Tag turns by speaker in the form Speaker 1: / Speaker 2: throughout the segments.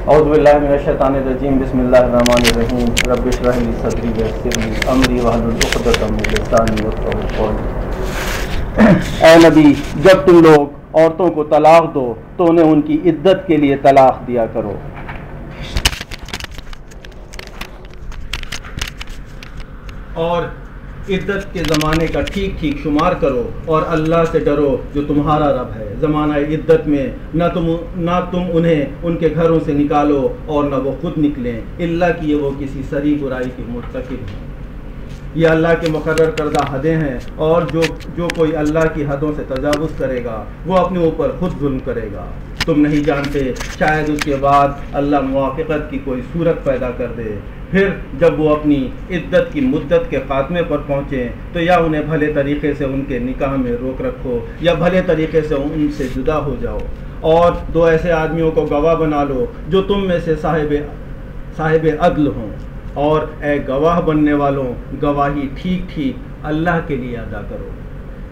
Speaker 1: اعوذ باللہ من الشیطان الرجیم بسم اللہ الرحمن الرحیم رب اشرح لی صدری ویسر لی امری واحلل عقدۃ من لسانی یفقہوا قولی۔ اے نبی، جب تم لوگ عورتوں کو طلاق دو تو انہیں ان کی عدت کے لیے طلاق دیا کرو، اور عدت کے زمانے کا ٹھیک ٹھیک شمار کرو، اور اللہ سے ڈرو جو تمہارا رب ہے۔ زمانہ عدت میں نہ تم انہیں ان کے گھروں سے نکالو اور نہ وہ خود نکلیں، الا کہ وہ کسی سری برائی کے مرتکب ہوں۔ یہ اللہ کے مقرر کردہ حدیں ہیں، اور جو کوئی اللہ کی حدوں سے تجاوز کرے گا وہ اپنے اوپر خود ظلم کرے گا۔ تم نہیں جانتے، شاید اس کے بعد اللہ موافقت کی کوئی صورت پیدا کر دے، پھر جب وہ اپنی عدت کی مدت کے خاتمے پر پہنچیں تو یا انہیں بھلے طریقے سے ان کے نکاح میں روک رکھو یا بھلے طریقے سے ان سے جدا ہو جاؤ، اور دو ایسے آدمیوں کو گواہ بنا لو جو تم میں سے صاحب عدل ہوں، اور اے گواہ بننے والوں، گواہی ٹھیک ٹھیک اللہ کے لیے ادا کرو۔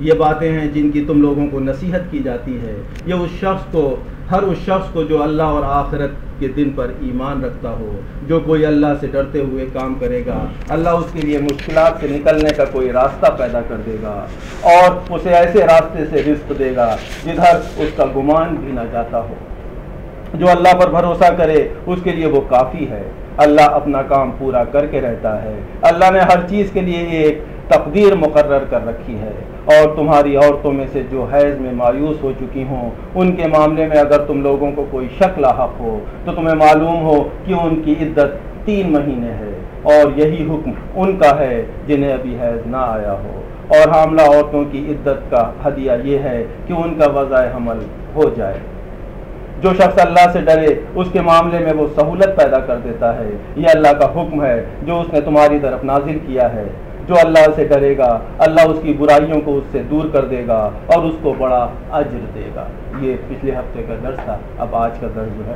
Speaker 1: یہ باتیں ہیں جن کی تم لوگوں کو نصیحت کی جاتی ہے، یہ ہر اس شخص کو جو اللہ اور آخرت کے دن پر ایمان رکھتا ہو۔ جو کوئی اللہ سے ڈرتے ہوئے کام کرے گا، اللہ اس کے لیے مشکلات سے نکلنے کا کوئی راستہ پیدا کر دے گا، اور اسے ایسے راستے سے رزق دے گا جدھر اس کا گمان بھی نہ جاتا ہو۔ جو اللہ پر بھروسہ کرے اس کے لیے وہ کافی ہے، اللہ اپنا کام پورا کر کے رہتا ہے۔ اللہ نے ہر چیز کے لیے ایک تقدیر مقرر کر رکھی ہے، اور تمہاری عورتوں میں سے جو حیض میں مایوس ہو چکی ہوں ان کے معاملے میں اگر تم لوگوں کو کوئی شک لاحق ہو تو تمہیں معلوم ہو کہ ان کی عدت 3 مہینے ہے، اور یہی حکم ان کا ہے جنہیں ابھی حیض نہ آیا ہو۔ اور حاملہ عورتوں کی عدت کا ہدیہ یہ ہے کہ ان کا وضع حمل ہو جائے۔ جو شخص اللہ سے ڈرے اس کے معاملے میں وہ سہولت پیدا کر دیتا ہے، یہ اللہ کا حکم ہے جو اس نے تمہاری طرف نازل کیا ہے۔ جو اللہ سے ڈرے گا اللہ اس کی برائیوں کو اس سے دور کر دے گا اور اس کو بڑا اجر دے گا۔ یہ پچھلے ہفتے کا درس تھا، اب آج کا درس جو ہے،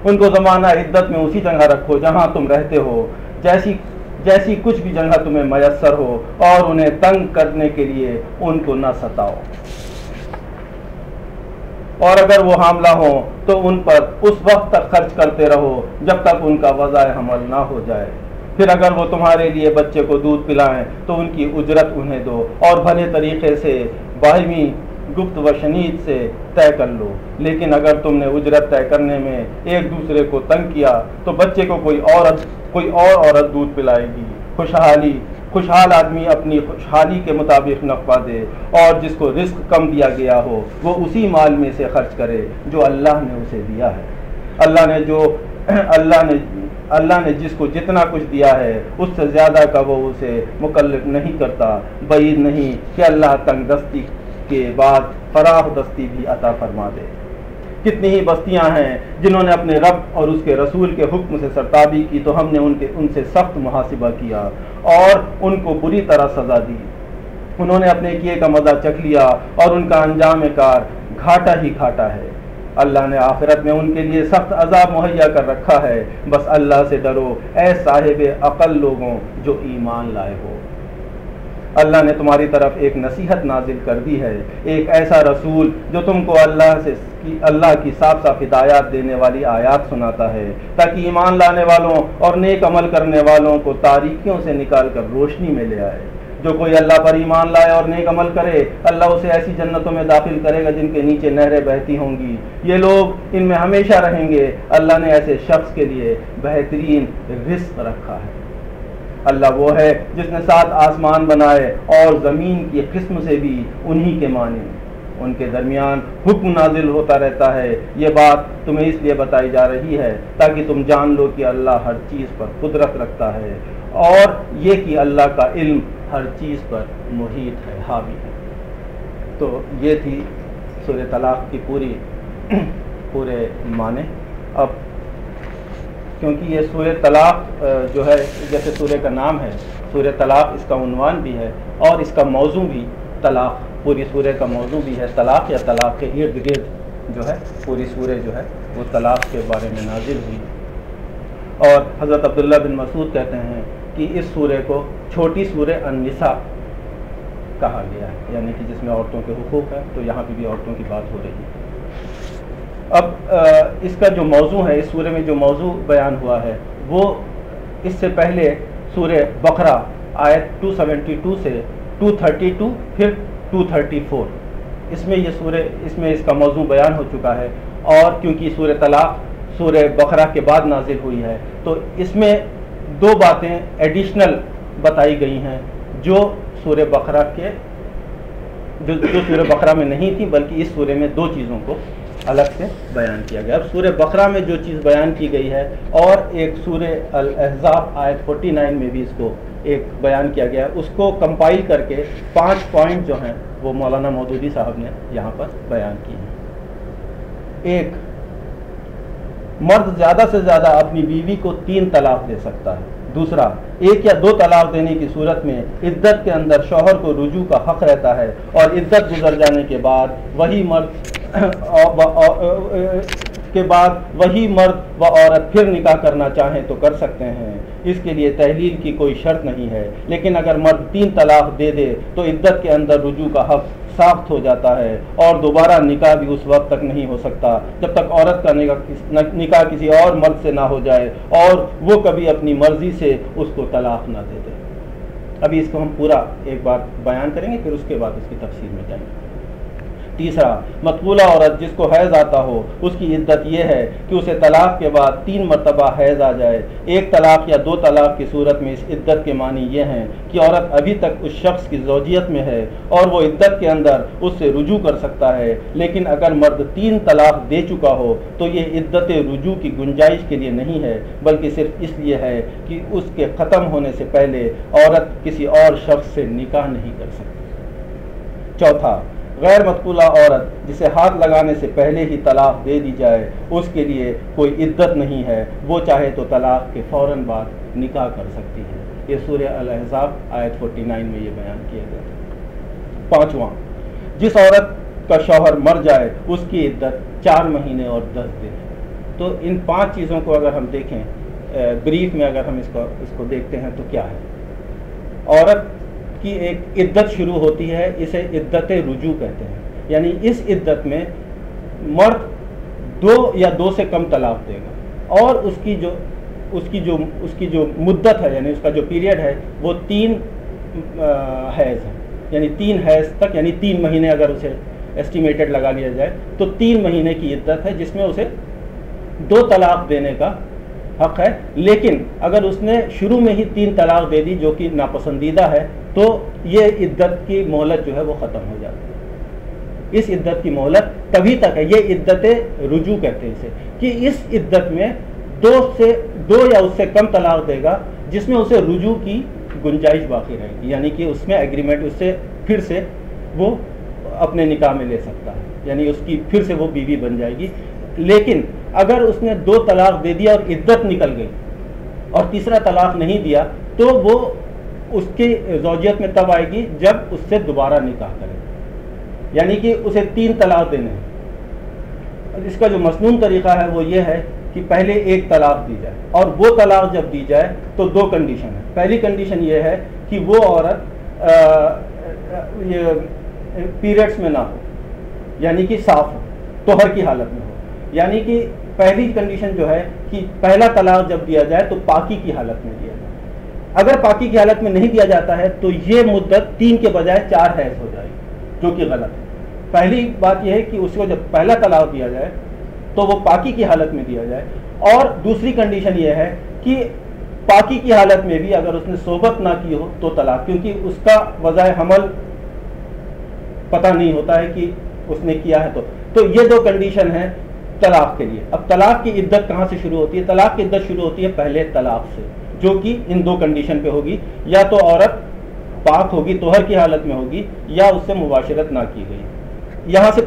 Speaker 1: ان کو زمانہ عدت میں اسی جگہ رکھو جہاں تم رہتے ہو، جیسی کچھ بھی جگہ تمہیں میسر ہو، اور انہیں تنگ کرنے کے لیے ان کو نہ ستاؤ، اور اگر وہ حاملہ ہوں تو ان پر اس وقت تک خرچ کرتے رہو جب تک ان کا وضع حمل نہ ہو جائے۔ پھر اگر وہ تمہارے لیے بچے کو دودھ پلائیں تو ان کی اجرت انہیں دو، اور بھلے طریقے سے باہمی گفت و شنید سے طے کر لو۔ لیکن اگر تم نے اجرت طے کرنے میں ایک دوسرے کو تنگ کیا تو بچے کو کوئی اور عورت دودھ پلائے گی۔ خوشحال آدمی اپنی خوشحالی کے مطابق نفع دے، اور جس کو رزق کم دیا گیا ہو وہ اسی مال میں سے خرچ کرے جو اللہ نے اسے دیا ہے۔ اللہ نے جس کو جتنا کچھ دیا ہے اس سے زیادہ کا وہ اسے مکلف نہیں کرتا۔ بعید نہیں کہ اللہ تنگ دستی کے بعد فراخ دستی بھی عطا فرما دے۔ کتنی ہی بستیاں ہیں جنہوں نے اپنے رب اور اس کے رسول کے حکم سے سرتابی کی تو ہم نے ان سے سخت محاسبہ کیا اور ان کو بری طرح سزا دی۔ انہوں نے اپنے کیے کا مزہ چکھ لیا اور ان کا انجام کار گھاٹا ہی گھاٹا ہے۔ اللہ نے آخرت میں ان کے لیے سخت عذاب مہیا کر رکھا ہے۔ بس اللہ سے ڈرو اے صاحب عقل لوگوں جو ایمان لائے ہو۔ اللہ نے تمہاری طرف ایک نصیحت نازل کر دی ہے، ایک ایسا رسول جو تم کو اللہ کی صاف صاف ہدایات دینے والی آیات سناتا ہے تاکہ ایمان لانے والوں اور نیک عمل کرنے والوں کو تاریکیوں سے نکال کر روشنی میں لے آئے۔ جو کوئی اللہ پر ایمان لائے اور نیک عمل کرے اللہ اسے ایسی جنتوں میں داخل کرے گا جن کے نیچے نہریں بہتی ہوں گی، یہ لوگ ان میں ہمیشہ رہیں گے۔ اللہ نے ایسے شخص کے لیے بہترین رزق رکھا ہے۔ اللہ وہ ہے جس نے 7 آسمان بنائے اور زمین کی قسم سے بھی انہی کے مانے، ان کے درمیان حکم نازل ہوتا رہتا ہے۔ یہ بات تمہیں اس لیے بتائی جا رہی ہے تاکہ تم جان لو کہ اللہ ہر چیز پر قدرت رکھتا ہے، اور یہ کہ اللہ کا علم ہر چیز پر محیط ہے، حاوی ہے۔ تو یہ تھی سورہ طلاق کی پورے معنی۔ اب کیونکہ یہ سورہ طلاق جو ہے جیسے سورہ کا نام ہے سورہ طلاق، اس کا عنوان بھی ہے اور اس کا موضوع بھی طلاق، پوری سورہ کا موضوع بھی ہے طلاق، یا طلاق کے ارد گرد جو ہے پوری سورہ جو ہے وہ طلاق کے بارے میں نازل ہوئی۔ اور حضرت عبداللہ بن مسعود کہتے ہیں کہ اس سورہ کو چھوٹی سورہ النساء کہا گیا ہے، یعنی کہ جس میں عورتوں کے حقوق ہیں، تو یہاں پہ بھی عورتوں کی بات ہو رہی ہے۔ اب اس کا جو موضوع ہے، اس سورہ میں جو موضوع بیان ہوا ہے وہ اس سے پہلے سورہ بقرہ آیت 272 سے 232 پھر 234 اس میں یہ سورہ اس کا موضوع بیان ہو چکا ہے، اور کیونکہ سورہ طلاق سورہ بقرہ کے بعد نازل ہوئی ہے تو اس میں دو باتیں ایڈیشنل بتائی گئی ہیں جو سورہ بقرہ کے جو سورہ بقرہ میں نہیں تھی، بلکہ اس سورہ میں دو چیزوں کو الگ سے بیان کیا گیا۔ اب سورہ بقرہ میں جو چیز بیان کی گئی ہے اور ایک سورہ الاحزاب آیت 49 میں بھی اس کو ایک بیان کیا گیا ہے، اس کو کمپائل کر کے 5 پوائنٹ جو ہیں وہ مولانا مودودی صاحب نے یہاں پر بیان کی ہیں۔ ایک، مرد زیادہ سے زیادہ اپنی بیوی کو 3 طلاق دے سکتا ہے۔ دوسرا، 1 یا 2 طلاق دینے کی صورت میں عدت کے اندر شوہر کو رجوع کا حق رہتا ہے، اور عدت گزر جانے کے بعد وہی مرد و عورت پھر نکاح کرنا چاہیں تو کر سکتے ہیں، اس کے لیے تحلیل کی کوئی شرط نہیں ہے۔ لیکن اگر مرد 3 طلاق دے دے تو عدت کے اندر رجوع کا حق ساخت ہو جاتا ہے، اور دوبارہ نکاح بھی اس وقت تک نہیں ہو سکتا جب تک عورت کا نکاح کسی اور مرد سے نہ ہو جائے اور وہ کبھی اپنی مرضی سے اس کو طلاق نہ دے دے۔ ابھی اس کو ہم پورا ایک بار بیان کریں گے، پھر اس کے بعد اس کی تفصیل میں جائیں گے۔ تیسرا، مطلوبہ عورت جس کو حیض آتا ہو اس کی عدت یہ ہے کہ اسے طلاق کے بعد 3 مرتبہ حیض آ جائے۔ 1 طلاق یا 2 طلاق کی صورت میں اس عدت کے معنی یہ ہیں کہ عورت ابھی تک اس شخص کی زوجیت میں ہے اور وہ عدت کے اندر اس سے رجوع کر سکتا ہے، لیکن اگر مرد 3 طلاق دے چکا ہو تو یہ عدت رجوع کی گنجائش کے لیے نہیں ہے، بلکہ صرف اس لیے ہے کہ اس کے ختم ہونے سے پہلے عورت کسی اور شخص سے نکاح نہیں کر سکتی۔ چوتھا، غیر مطلوبہ عورت جسے ہاتھ لگانے سے پہلے ہی طلاق دے دی جائے اس کے لیے کوئی عدت نہیں ہے، وہ چاہے تو طلاق کے فوراً بعد نکاح کر سکتی ہے۔ یہ سورہ الاحزاب آیت 49 میں یہ بیان کیا گیا ہے۔ پانچواں، جس عورت کا شوہر مر جائے اس کی عدت 4 مہینے اور 10 دن ہے۔ تو ان 5 چیزوں کو اگر ہم دیکھیں بریف میں، اگر ہم اس کو دیکھتے ہیں تو کیا ہے؟ عورت کی ایک عدت شروع ہوتی ہے، اسے عدت رجوع کہتے ہیں، یعنی اس عدت میں مرد 2 یا 2 سے کم طلاق دے گا، اور اس کی جو مدت ہے، یعنی اس کا جو پیریڈ ہے وہ 3 حیض ہے، یعنی 3 حیض تک، یعنی 3 مہینے اگر اسے ایسٹیمیٹڈ لگا لیا جائے تو 3 مہینے کی عدت ہے، جس میں اسے 2 طلاق دینے کا حق ہے۔ لیکن اگر اس نے شروع میں ہی 3 طلاق دے دی جو کہ ناپسندیدہ ہے تو یہ عدت کی مہلت جو ہے وہ ختم ہو جاتی ہے۔ اس عدت کی مہلت تبھی تک ہے، یہ عدت رجوع کہتے ہیں اسے، کہ اس عدت میں 2 یا اس سے کم طلاق دے گا جس میں اسے رجوع کی گنجائش باقی رہے گی، یعنی کہ اس میں ایگریمنٹ، اس سے پھر سے وہ اپنے نکاح میں لے سکتا ہے، یعنی اس کی پھر سے وہ بیوی بن جائے گی۔ لیکن اگر اس نے 2 طلاق دے دیا اور عدت نکل گئی اور تیسرا طلاق نہیں دیا تو وہ اس کی زوجیت میں تب آئے گی جب اس سے دوبارہ نکاح کرے، یعنی کہ اسے 3 طلاق دینے ہیں۔ اس کا جو مسنون طریقہ ہے وہ یہ ہے کہ پہلے 1 طلاق دی جائے، اور وہ طلاق جب دی جائے تو 2 کنڈیشن ہیں۔ پہلی کنڈیشن یہ ہے کہ وہ عورت پیریڈس میں نہ ہو، یعنی کہ صاف ہو، طہر کی حالت میں ہو، یعنی کہ پہلی کنڈیشن جو ہے کہ پہلا طلاق جب دیا جائے تو پاکی کی حالت میں دیا جائے۔ اگر پاکی کی حالت میں نہیں دیا جاتا ہے تو یہ مدت 3 کے بجائے 4 حیض ہو جائے گی، جو کہ غلط ہے۔ پہلی بات یہ ہے کہ اس کو جب پہلا طلاق دیا جائے تو وہ پاکی کی حالت میں دیا جائے، اور دوسری کنڈیشن یہ ہے کہ پاکی کی حالت میں بھی اگر اس نے صحبت نہ کی ہو تو طلاق، کیونکہ اس کا وضع حمل پتہ نہیں ہوتا ہے کہ اس نے کیا ہے تو یہ 2 کنڈیشن ہیں طلاق کے لیے۔ اب طلاق کی عدت کہاں سے شروع ہوتی ہے؟ طلاق کی عدت شروع ہوتی ہے پہلے طلاق سے، جو کہ ان 2 کنڈیشن پہ ہوگی، یا تو عورت پاک ہوگی، طہر کی حالت میں ہوگی، یا اس سے مباشرت نہ کی گئی۔ یہاں سے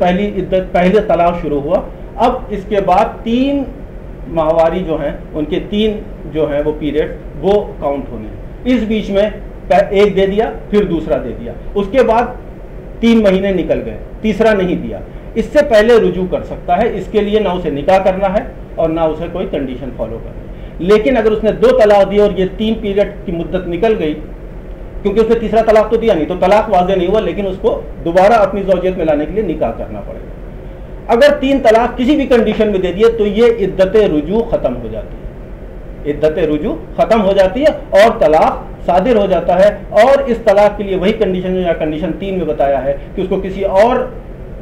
Speaker 1: پہلے طلاق شروع ہوا۔ اب اس کے بعد 3 ماہواری جو ہیں، ان کے 3 جو ہیں وہ پیریڈ وہ کاؤنٹ ہونے ہیں۔ اس بیچ میں 1 دے دیا، پھر دوسرا دے دیا، اس کے بعد 3 مہینے نکل گئے، تیسرا نہیں دیا، اس سے پہلے رجوع کر سکتا ہے۔ اس کے لیے نہ اسے نکاح کرنا ہے اور نہ اسے کوئی کنڈیشن فالو کرنا ہے۔ لیکن اگر اس نے 2 طلاق دی اور یہ 3 پیریڈ کی مدت نکل گئی، کیونکہ اس نے تیسرا طلاق تو دیا نہیں تو طلاق واضح نہیں ہوا، لیکن اس کو دوبارہ اپنی زوجیت میں لانے کے لیے نکاح کرنا پڑے گا۔
Speaker 2: اگر 3 طلاق کسی بھی کنڈیشن میں دے دیے تو یہ عدت رجوع ختم ہو جاتی ہے، عدت رجوع ختم ہو جاتی ہے اور طلاق صادر ہو جاتا ہے. اور اس طلاق کے لیے وہی کنڈیشن یا کنڈیشن 3 میں بتایا ہے کہ اس کو کسی اور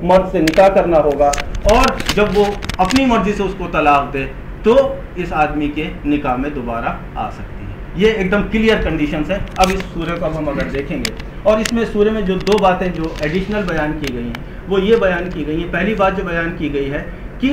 Speaker 2: مرد سے نکاح کرنا ہوگا، اور جب وہ اپنی مرضی سے اس کو طلاق دے تو اس آدمی کے نکاح میں دوبارہ آ سکتی ہے. یہ ایک دم کلیئر کنڈیشنز ہیں. اب اس سورہ کو اب ہم اگر دیکھیں گے، اور اس میں سورہ میں جو 2 باتیں جو ایڈیشنل بیان کی گئی ہیں وہ یہ بیان کی گئی ہیں. پہلی بات جو بیان کی گئی ہے کہ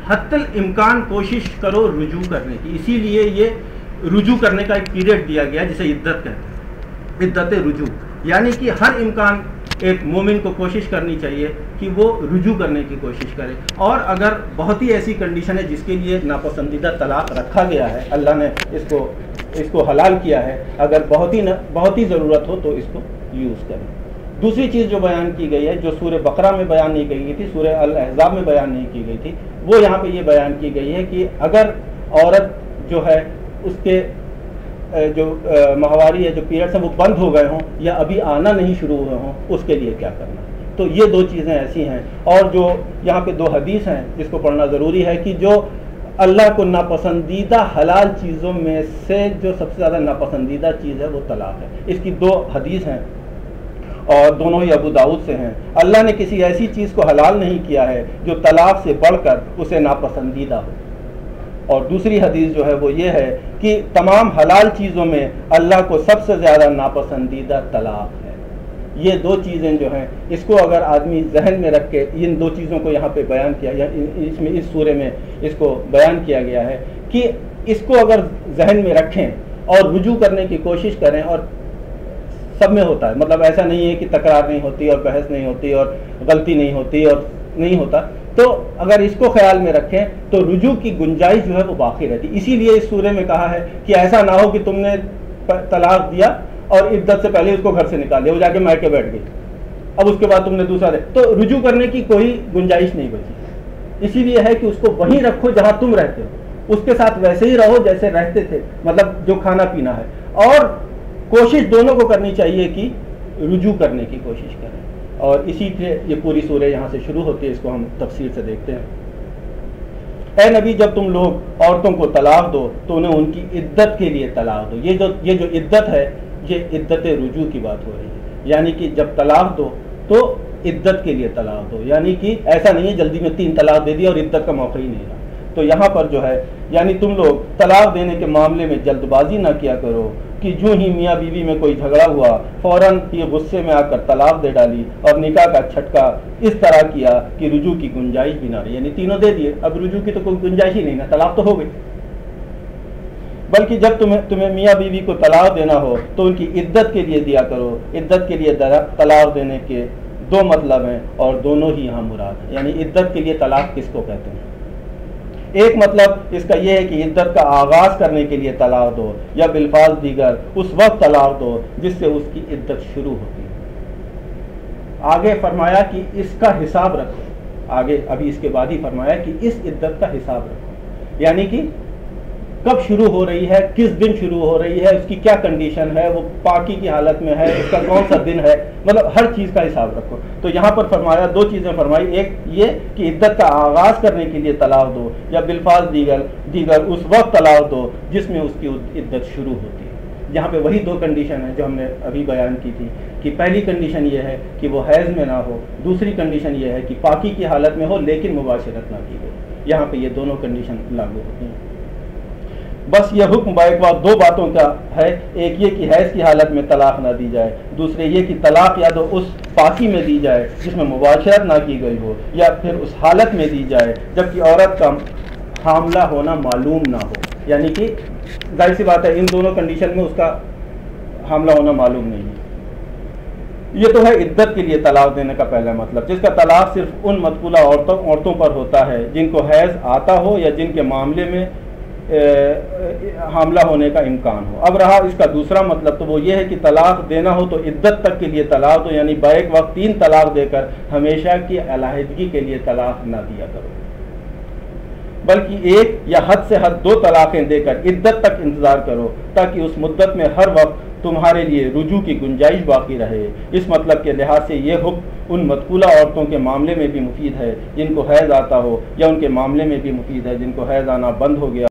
Speaker 2: حتی الامکان کوشش کرو رجوع کرنے کی، اسی لیے یہ رجوع کرنے کا ایک پیریڈ دیا گیا جسے عدت کہتے ہیں، عدت رجوع. یعنی کہ ہر امکان ایک مومن کو کوشش کرنی چاہیے کہ وہ رجوع کرنے کی کوشش کرے. اور اگر بہت ہی ایسی کنڈیشن ہے جس کے لیے ناپسندیدہ طلاق رکھا گیا ہے، اللہ نے اس کو حلال کیا ہے، اگر بہت ہی ضرورت ہو تو اس کو یوز کریں. دوسری چیز جو بیان کی گئی ہے، جو سورہ بقرہ میں بیان نہیں کی گئی تھی، سورہ الاحزاب میں بیان نہیں کی گئی تھی، وہ یہاں پہ یہ بیان کی گئی ہے کہ اگر عورت جو ہے اس کے جو ماہواری ہے، جو پیریڈس ہیں وہ بند ہو گئے ہوں یا ابھی آنا نہیں شروع ہوئے ہوں، اس کے لیے کیا کرنا. تو یہ 2 چیزیں ایسی ہیں. اور جو یہاں پہ 2 حدیث ہیں جس کو پڑھنا ضروری ہے کہ جو اللہ کو ناپسندیدہ حلال چیزوں میں سے جو سب سے زیادہ ناپسندیدہ چیز ہے وہ طلاق ہے. اس کی 2 حدیث ہیں اور دونوں ہی ابو داؤد سے ہیں. اللہ نے کسی ایسی چیز کو حلال نہیں کیا ہے جو طلاق سے بڑھ کر اسے ناپسندیدہ ہو. اور دوسری حدیث جو ہے وہ یہ ہے کہ تمام حلال چیزوں میں اللہ کو سب سے زیادہ ناپسندیدہ طلاق ہے. یہ 2 چیزیں جو ہیں اس کو اگر آدمی ذہن میں رکھ کے ان 2 چیزوں کو یہاں پہ بیان کیا یا اس سورے میں اس کو بیان کیا گیا ہے کہ اس کو اگر ذہن میں رکھیں اور رجوع کرنے کی کوشش کریں. اور سب میں ہوتا ہے، مطلب ایسا نہیں ہے کہ تکرار نہیں ہوتی اور بحث نہیں ہوتی اور غلطی نہیں ہوتی اور نہیں ہوتا. تو اگر اس کو خیال میں رکھیں تو رجوع کی گنجائش جو ہے وہ باقی رہتی. اسی لیے اس سورے میں کہا ہے کہ ایسا نہ ہو کہ تم نے طلاق دیا اور عدت سے پہلے اس کو گھر سے نکال دیا، وہ جا کے میکے بیٹھ گئی، اب اس کے بعد تم نے دوسرا دے، تو رجوع کرنے کی کوئی گنجائش نہیں بچی. اسی لیے ہے کہ اس کو وہیں رکھو جہاں تم رہتے ہو، اس کے ساتھ ویسے ہی رہو جیسے رہتے تھے، مطلب جو کھانا پینا ہے. اور کوشش دونوں کو کرنی چاہیے کہ رجوع کرنے کی کوشش کریں. اور اسی سے یہ پوری سورہ یہاں سے شروع ہوتی ہے. اس کو ہم تفصیل سے دیکھتے ہیں. اے نبی، جب تم لوگ عورتوں کو طلاق دو تو انہیں ان کی عدت کے لیے طلاق دو. یہ جو عدت ہے یہ عدت رجوع کی بات ہو رہی ہے. یعنی کہ جب طلاق دو تو عدت کے لیے طلاق دو. یعنی کہ ایسا نہیں ہے جلدی میں 3 طلاق دے دیا اور عدت کا موقع ہی نہیں رہا. تو یہاں پر جو ہے یعنی تم لوگ طلاق دینے کے معاملے میں جلد بازی نہ کیا کرو کہ جو ہی میاں بیوی میں کوئی جھگڑا ہوا فوراً یہ غصے میں آ کر طلاق دے ڈالی اور نکاح کا چھٹکا اس طرح کیا کہ رجوع کی گنجائش بھی نہ رہی. یعنی تینوں دے دیے، اب رجوع کی تو کوئی گنجائش ہی نہیں نا، طلاق تو ہو گئی. بلکہ جب تمہیں میاں بیوی کو طلاق دینا ہو تو ان کی عدت کے لیے دیا کرو. عدت کے لیے طلاق دینے کے 2 مطلب ہیں اور دونوں ہی یہاں مراد ہیں. یعنی عدت کے لیے طلاق کس کو کہتے ہیں؟ ایک مطلب اس کا یہ ہے کہ عدت کا آغاز کرنے کے لیے طلاق دو، یا بالفاظ دیگر اس وقت طلاق دو جس سے اس کی عدت شروع ہوتی ہے. آگے فرمایا کہ اس کا حساب رکھو. آگے ابھی اس کے بعد ہی فرمایا کہ اس عدت کا حساب رکھو. یعنی کہ کب شروع ہو رہی ہے، کس دن شروع ہو رہی ہے، اس کی کیا کنڈیشن ہے، وہ پاکی کی حالت میں ہے، اس کا کون سا دن ہے، مطلب ہر چیز کا حساب رکھو. تو یہاں پر فرمایا 2 چیزیں فرمائی. ایک یہ کہ عدت کا آغاز کرنے کے لیے طلاق دو، یا بالفاظ دیگر اس وقت طلاق دو جس میں اس کی عدت شروع ہوتی ہے. یہاں پہ وہی 2 کنڈیشن ہیں جو ہم نے ابھی بیان کی تھی کہ پہلی کنڈیشن یہ ہے کہ وہ حیض میں نہ ہو، دوسری کنڈیشن یہ ہے کہ پاکی کی حالت میں ہو لیکن مباشرت نہ کی ہو. یہاں پہ یہ دونوں کنڈیشن لاگو ہوتی ہیں. بس یہ حکم بائک بات 2 باتوں کا ہے. ایک یہ کہ حیض کی حالت میں طلاق نہ دی جائے، دوسرے یہ کہ طلاق یا تو اس پاکی میں دی جائے جس میں مباشرت نہ کی گئی ہو، یا پھر اس حالت میں دی جائے جبکہ عورت کا حاملہ ہونا معلوم نہ ہو. یعنی کہ ظاہر سی بات ہے ان دونوں کنڈیشن میں اس کا حاملہ ہونا معلوم نہیں ہے. یہ تو ہے عدت کے لیے طلاق دینے کا پہلا مطلب، جس کا طلاق صرف ان مذکورہ عورتوں پر ہوتا ہے جن کو حیض آتا ہو یا جن کے معاملے میں حاملہ ہونے کا امکان ہو. اب رہا اس کا دوسرا مطلب تو وہ یہ ہے کہ طلاق دینا ہو تو عدت تک کے لیے طلاق دو. یعنی بیک وقت 3 طلاق دے کر ہمیشہ کی علیحدگی کے لیے طلاق نہ دیا کرو، بلکہ 1 یا حد سے حد 2 طلاقیں دے کر عدت تک انتظار کرو تاکہ اس مدت میں ہر وقت تمہارے لیے رجوع کی گنجائش باقی رہے۔ اس مطلب کے لحاظ سے یہ حکم ان مذکورہ عورتوں کے معاملے میں بھی مفید ہے جن کو حیض آتا ہو، یا ان کے معاملے میں بھی مفید ہے جن کو حیض آنا بند ہو گیا